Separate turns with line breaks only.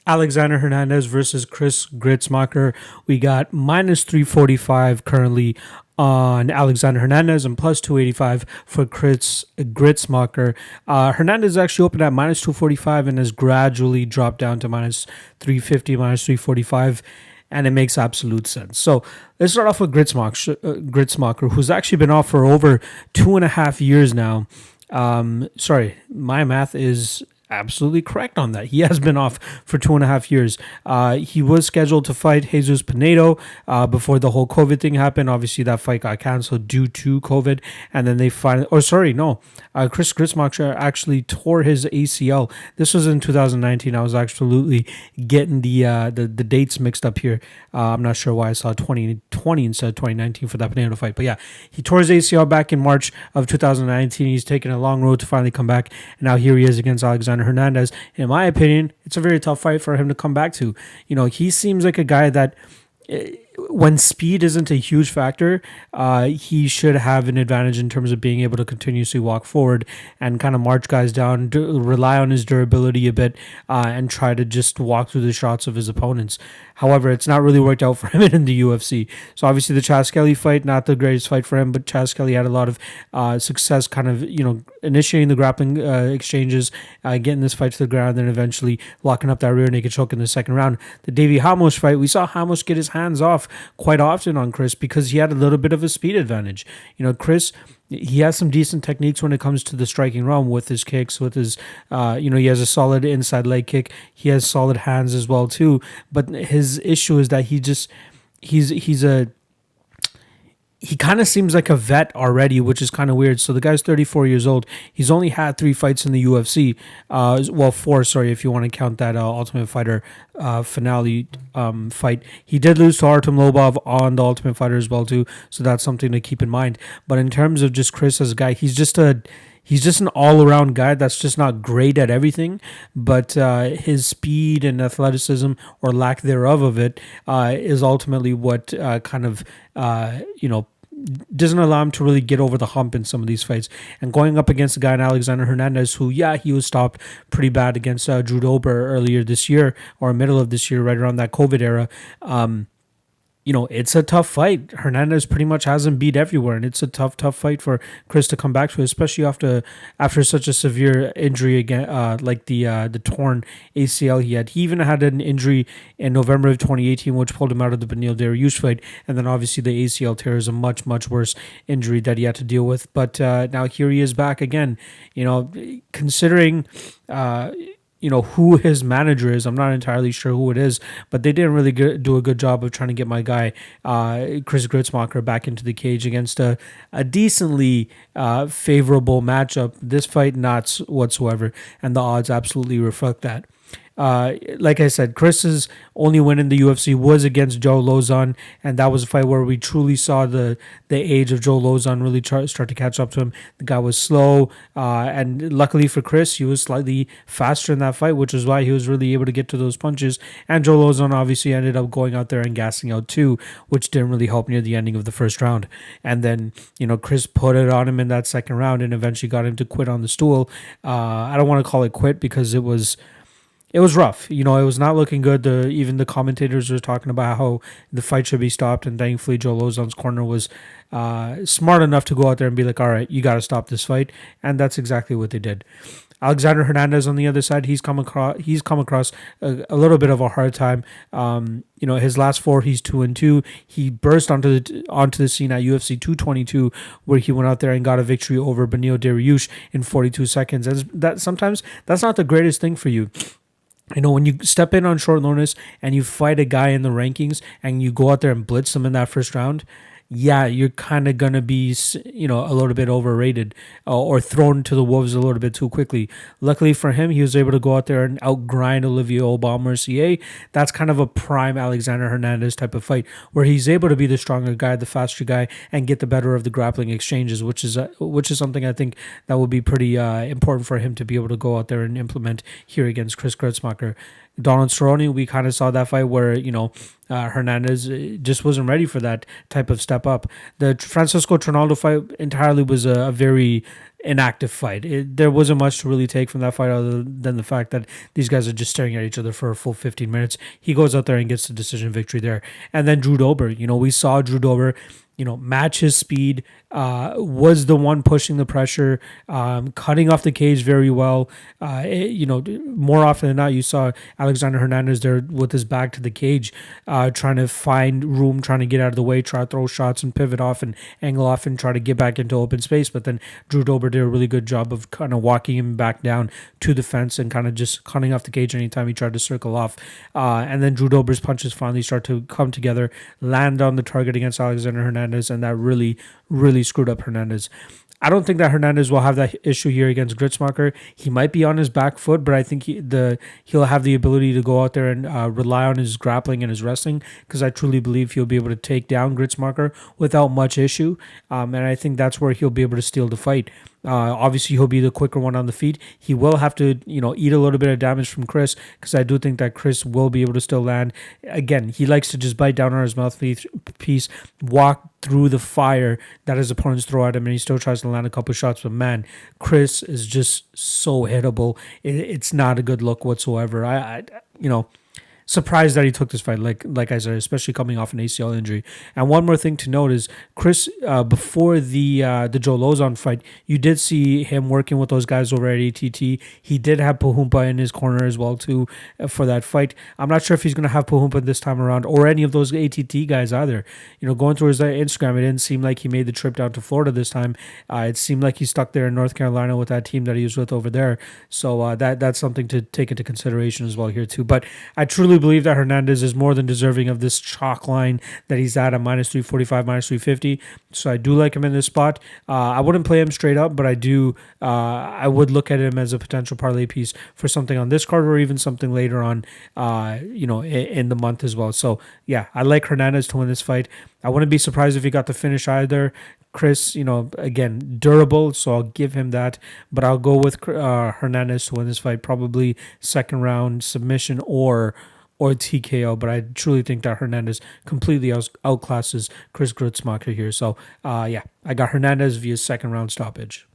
Alexander Hernandez versus Chris Gruetzemacher. We got minus 345 currently on Alexander Hernandez and plus 285 for Chris Gruetzemacher. Hernandez actually opened at minus 245 and has gradually dropped down to minus 350, minus 345. And it makes absolute sense. So let's start off with Gruetzemacher, who's actually been off for over 2.5 years now. Sorry, my math is absolutely correct on that. He has been off for 2.5 years. He was scheduled to fight Jesus Pinedo before the whole COVID thing happened. Obviously, that fight got canceled due to COVID. And then they finally, Chris Gruetzemacher actually tore his ACL. This was in 2019. I was absolutely getting the dates mixed up here. I'm not sure why I saw 2020 instead of 2019 for that Pinedo fight. But yeah, he tore his ACL back in March of 2019. He's taken a long road to finally come back. And now here he is against Alexander Hernandez. In my opinion, it's a very tough fight for him to come back to. He seems like a guy that when speed isn't a huge factor, he should have an advantage in terms of being able to continuously walk forward and kind of march guys down, rely on his durability a bit, and try to just walk through the shots of his opponents. However, it's not really worked out for him in the UFC. So obviously the Chaz Kelly fight, not the greatest fight for him, but Chaz Kelly had a lot of success kind of, initiating the grappling exchanges, getting this fight to the ground, then eventually locking up that rear naked choke in the second round. The Davey Ramos fight, we saw Ramos get his hands off quite often on Chris because he had a little bit of a speed advantage. Chris, he has some decent techniques when it comes to the striking realm with his kicks, with his, he has a solid inside leg kick. He has solid hands as well too. But his issue is that he kind of seems like a vet already, which is kind of weird. So the guy's 34 years old. He's only had 3 fights in the UFC. 4, sorry, if you want to count that Ultimate Fighter finale fight. He did lose to Artem Lobov on the Ultimate Fighter as well too. So that's something to keep in mind. But in terms of just Chris as a guy, he's just an all-around guy that's just not great at everything, but his speed and athleticism, or lack thereof of it, is ultimately what doesn't allow him to really get over the hump in some of these fights. And going up against a guy in Alexander Hernandez, who, he was stopped pretty bad against Drew Dober earlier this year, or middle of this year, right around that COVID era. It's a tough fight. Hernandez pretty much hasn't beat everywhere, and it's a tough fight for Chris to come back to, especially after such a severe injury again, like the torn ACL he had. He even had an injury in November of 2018, which pulled him out of the Beneil Dariush fight, and then obviously the ACL tear is a much worse injury that he had to deal with. But now here he is back again. Considering. Who his manager is. I'm not entirely sure who it is, but they didn't really do a good job of trying to get my guy, Chris Gruetzemacher, back into the cage against a decently favorable matchup. This fight, not whatsoever, and the odds absolutely reflect that. Like I said, Chris's only win in the UFC was against Joe Lozon, and that was a fight where we truly saw the age of Joe Lozon really start to catch up to him. The guy was slow, and luckily for Chris, he was slightly faster in that fight, which is why he was really able to get to those punches. And Joe Lozon obviously ended up going out there and gassing out too, which didn't really help near the ending of the first round. And then, Chris put it on him in that second round and eventually got him to quit on the stool. I don't want to call it quit because it was rough. It was not looking good. Even the commentators were talking about how the fight should be stopped, and thankfully Joe Lozon's corner was smart enough to go out there and be like, all right, you got to stop this fight, and that's exactly what they did. Alexander Hernandez on the other side, he's come across a little bit of a hard time. His last 4, he's 2-2. He burst onto the scene at UFC 222, where he went out there and got a victory over Beneil Dariush in 42 seconds. And sometimes that's not the greatest thing for you. When you step in on short notice and you fight a guy in the rankings and you go out there and blitz him in that first round, you're kind of going to be, a little bit overrated or thrown to the wolves a little bit too quickly. Luckily for him, he was able to go out there and outgrind Olivier Aubin-Mercier. That's kind of a prime Alexander Hernandez type of fight where he's able to be the stronger guy, the faster guy, and get the better of the grappling exchanges, which is something I think that would be pretty important for him to be able to go out there and implement here against Chris Gruetzemacher. Donald Cerrone, we kind of saw that fight where, Hernandez just wasn't ready for that type of step up. The Francisco Trinaldo fight entirely was a very an active fight. There wasn't much to really take from that fight other than the fact that these guys are just staring at each other for a full 15 minutes. He goes out there and gets the decision victory there. And then Drew Dober, we saw Drew Dober, match his speed, was the one pushing the pressure, cutting off the cage very well. More often than not, you saw Alexander Hernandez there with his back to the cage, trying to find room, trying to get out of the way, try to throw shots and pivot off and angle off and try to get back into open space. But then Drew Dober did a really good job of kind of walking him back down to the fence and kind of just cutting off the cage anytime he tried to circle off. And then Drew Dober's punches finally start to come together, land on the target against Alexander Hernandez, and that really, really screwed up Hernandez. I don't think that Hernandez will have that issue here against Gruetzemacher. He might be on his back foot, but I think he'll have the ability to go out there and rely on his grappling and his wrestling, because I truly believe he'll be able to take down Gruetzemacher without much issue, and I think that's where he'll be able to steal the fight. Obviously, he'll be the quicker one on the feet. He will have to, eat a little bit of damage from Chris, because I do think that Chris will be able to still land. Again, he likes to just bite down on his mouthpiece, walk through the fire that his opponents throw at him, and he still tries to land a couple shots. But man, Chris is just so hittable. It's not a good look whatsoever. Surprised that he took this fight, like I said, especially coming off an ACL injury. And one more thing to note is Chris, before the Joe Lozon fight, you did see him working with those guys over at ATT. He did have Pahumpa in his corner as well too for that fight. I'm not sure if he's going to have Pahumpa this time around, or any of those ATT guys either. Going through his Instagram, it didn't seem like he made the trip down to Florida this time. It seemed like he's stuck there in North Carolina with that team that he was with over there. So that's something to take into consideration as well here too. But I truly believe that Hernandez is more than deserving of this chalk line that he's at minus 345, minus 350. So I do like him in this spot. I wouldn't play him straight up, but I would look at him as a potential parlay piece for something on this card, or even something later on, in the month as well. So yeah, I like Hernandez to win this fight. I wouldn't be surprised if he got the finish either. Chris, again, durable, so I'll give him that. But I'll go with Hernandez to win this fight, probably second round submission or TKO. But I truly think that Hernandez completely outclasses Chris Gruetzemacher here. So, I got Hernandez via second round stoppage.